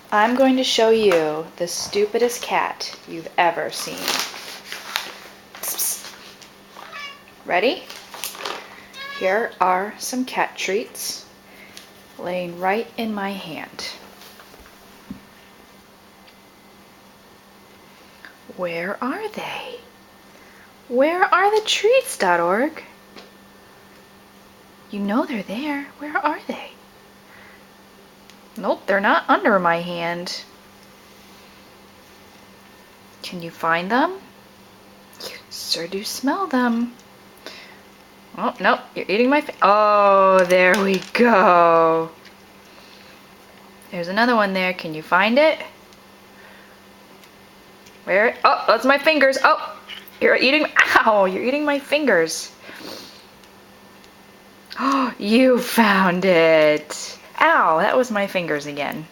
I'm going to show you the stupidest cat you've ever seen. Psst, psst. Ready? Here are some cat treats laying right in my hand. Where are they? Where are the treats.org? You know they're there. Where are they? Nope, they're not under my hand. Can you find them? You sure do smell them. Oh, nope, you're eating my oh, there we go. There's another one there. Can you find it? Where? Oh, that's my fingers. Oh, you're eating, ow, you're eating my fingers. Oh, you found it. Ow, that was my fingers again.